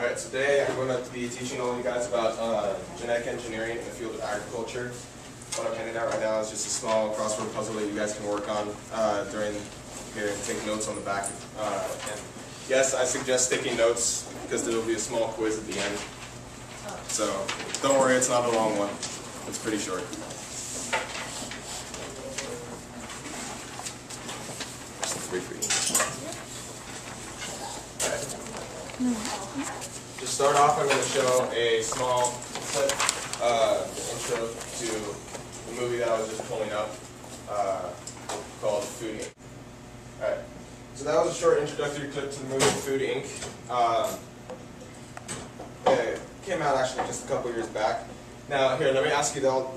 Alright, so today I'm going to be teaching all you guys about genetic engineering in the field of agriculture. What I'm handing out right now is just a small crossword puzzle that you guys can work on during here and take notes on the back. And yes, I suggest taking notes because there will be a small quiz at the end. So don't worry, it's not a long one. It's pretty short. Just three for you. To start off, I'm going to show a small clip, intro to the movie that I was just pulling up, called Food Inc. Alright, so that was a short introductory clip to the movie Food Inc. It came out actually just a couple years back. Now, here, let me ask you all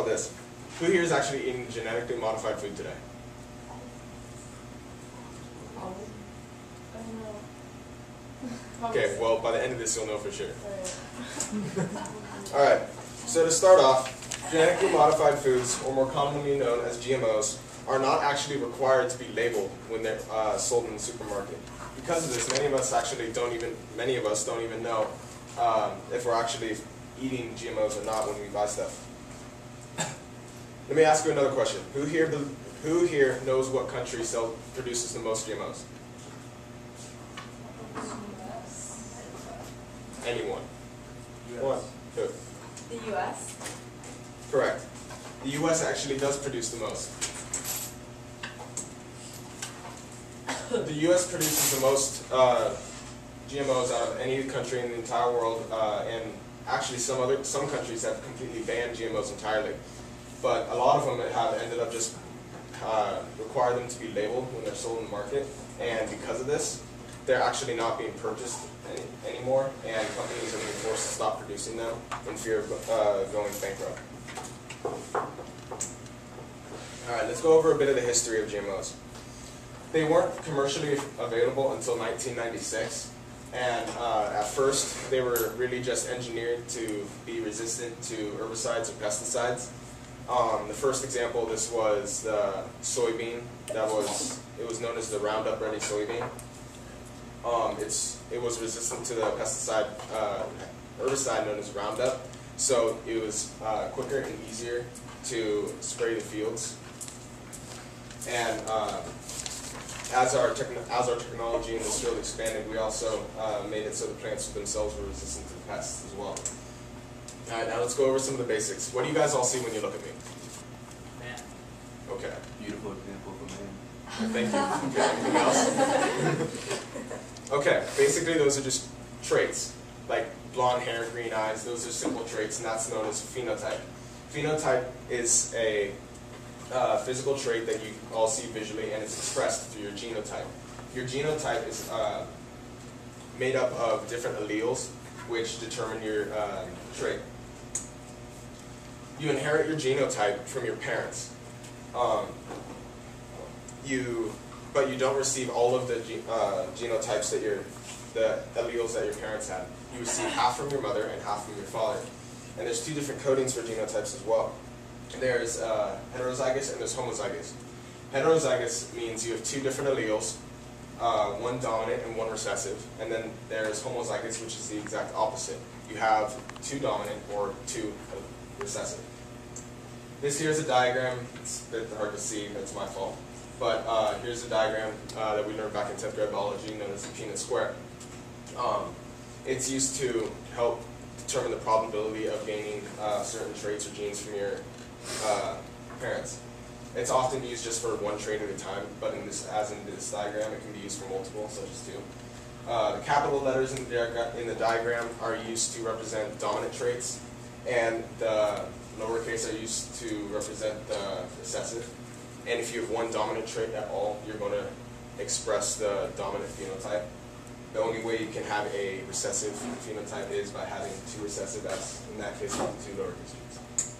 this: who here is actually eating genetically modified food today? Okay, well, by the end of this, you'll know for sure. Alright, so to start off, genetically modified foods, or more commonly known as GMOs, are not actually required to be labeled when they're sold in the supermarket. Because of this, many of us don't even know if we're actually eating GMOs or not when we buy stuff. Let me ask you another question. Who here knows what country produces the most GMOs? Anyone? One. Who? The U.S.? Correct. The U.S. actually does produce the most. The U.S. produces the most GMOs out of any country in the entire world, and actually some countries have completely banned GMOs entirely. But a lot of them have ended up just require them to be labeled when they're sold in the market, and because of this, they're actually not being purchased anymore, and companies are being forced to stop producing them in fear of going bankrupt. Alright, let's go over a bit of the history of GMOs. They weren't commercially available until 1996, and at first they were really just engineered to be resistant to herbicides or pesticides. The first example of this was the soybean. It was known as the Roundup Ready soybean. It was resistant to the pesticide herbicide known as Roundup, so it was quicker and easier to spray the fields. And as our technology in this field expanded, we also made it so the plants themselves were resistant to the pests as well. All right, now let's go over some of the basics. What do you guys all see when you look at me? Man. Okay. Beautiful example of a man. Thank you. Okay, anything else? Okay, basically those are just traits, like blonde hair, green eyes. Those are simple traits, and that's known as phenotype. Phenotype is a physical trait that you all see visually, and it's expressed through your genotype. Your genotype is made up of different alleles, which determine your trait. You inherit your genotype from your parents. But you don't receive all of the genotypes the alleles that your parents had. You receive half from your mother and half from your father. And there's two different codings for genotypes as well. There's heterozygous and there's homozygous. Heterozygous means you have two different alleles, one dominant and one recessive. And then there's homozygous, which is the exact opposite. You have two dominant or two recessive. This here is a diagram. It's a bit hard to see, that's my fault. But here's a diagram that we learned back in 10th grade biology known as the Punnett square. It's used to help determine the probability of gaining certain traits or genes from your parents. It's often used just for one trait at a time, but as in this diagram, it can be used for multiple, such as two. The capital letters in the diagram are used to represent dominant traits, and the lowercase are used to represent the recessive. And if you have one dominant trait at all, you're going to express the dominant phenotype. The only way you can have a recessive phenotype is by having two recessive, as in that case, two lowercase traits.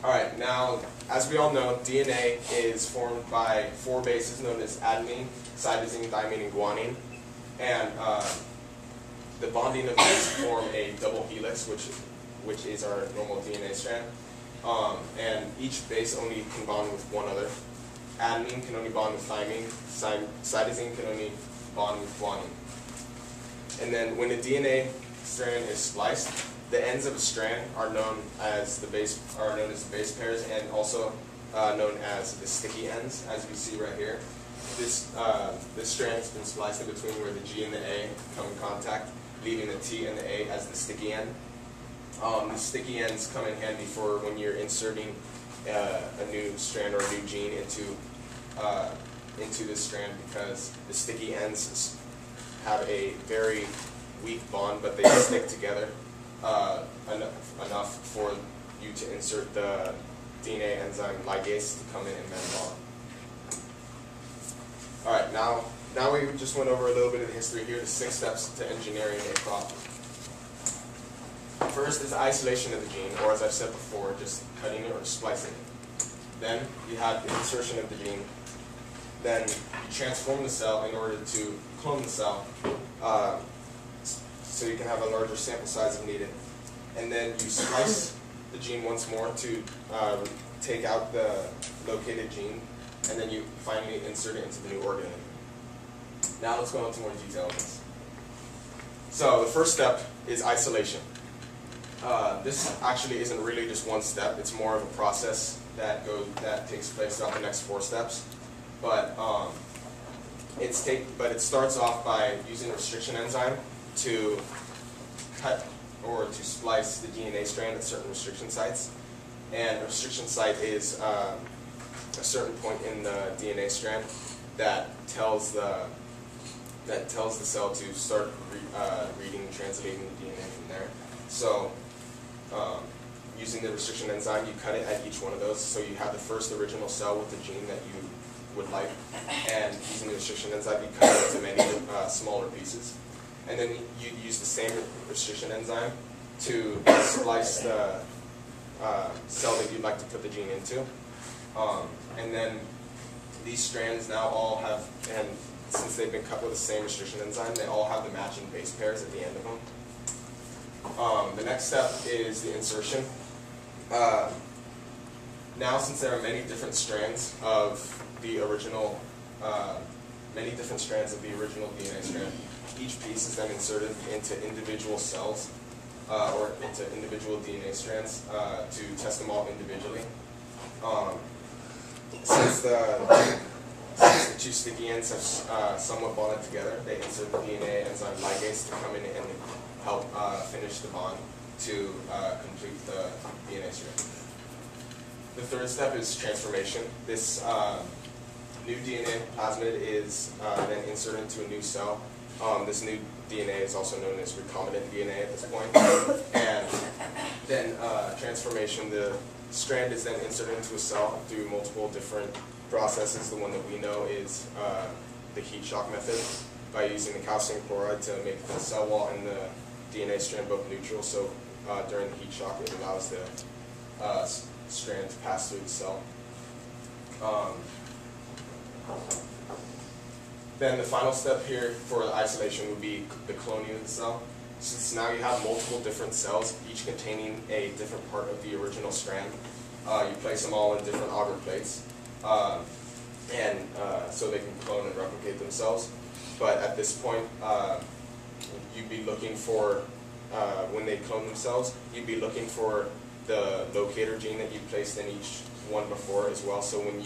Alright, now, as we all know, DNA is formed by four bases known as adenine, cytosine, thymine, and guanine. And the bonding of these form a double helix, which is our normal DNA strand. And each base only can bond with one other. Adenine can only bond with thymine. Cytosine can only bond with guanine. And then when a DNA strand is spliced, the ends of a strand are known as the base pairs, and also known as the sticky ends, as we see right here. This strand has been spliced in between where the G and the A come in contact, leaving the T and the A as the sticky end. The sticky ends come in handy for when you're inserting a new strand or a new gene into this strand, because the sticky ends have a very weak bond, but they stick together enough for you to insert the DNA enzyme ligase to come in and mend bond. All right, now we just went over a little bit of the history here, the 6 steps to engineering a crop. First is the isolation of the gene, or as I've said before, just cutting it or splicing it. Then you have the insertion of the gene. Then you transform the cell in order to clone the cell, so you can have a larger sample size if needed. And then you splice the gene once more to take out the located gene, and then you finally insert it into the new organism. Now let's go into more detail on this. So the first step is isolation. This actually isn't really just one step, it's more of a process that takes place throughout the next 4 steps. But it starts off by using a restriction enzyme to cut or to splice the DNA strand at certain restriction sites. And a restriction site is a certain point in the DNA strand that tells the cell to start reading and translating the DNA from there. So using the restriction enzyme, you cut it at each one of those, so you have the first original cell with the gene that you would like, and using the restriction enzyme, you cut it into many smaller pieces. And then you use the same restriction enzyme to splice the cell that you'd like to put the gene into. And then these strands now all have, and since they've been cut with the same restriction enzyme, they all have the matching base pairs at the end of them. The next step is the insertion. Now, since there are many different strands of the original, DNA strand, each piece is then inserted into individual cells or into individual DNA strands to test them all individually. Since the 2 sticky ends have somewhat bonded together, they insert the DNA enzyme ligase to come in and help finish the bond to complete the DNA strand. The third step is transformation. This new DNA plasmid is then inserted into a new cell. This new DNA is also known as recombinant DNA at this point. And then transformation, the strand is then inserted into a cell through multiple different processes. The one that we know is the heat shock method, by using the calcium chloride to make the cell wall and the DNA strand both neutral, so during the heat shock it allows the strand to pass through the cell. Then the final step here for the isolation would be the cloning of the cell. Since now you have multiple different cells, each containing a different part of the original strand, you place them all in different agar plates, so they can clone and replicate themselves. But at this point, you'd be looking for, when they clone themselves, you'd be looking for the locator gene that you placed in each one before as well. So when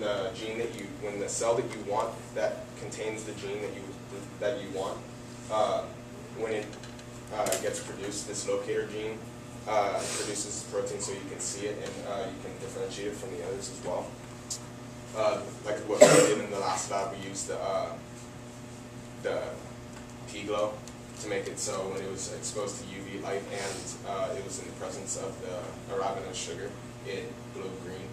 the cell that you want that contains the gene that you want, when it gets produced, this locator gene produces protein so you can see it, and you can differentiate it from the others as well. Like what we did in the last lab, we used the P-glow to make it so when it was exposed to UV light and it was in the presence of the arabinose sugar, it glowed green.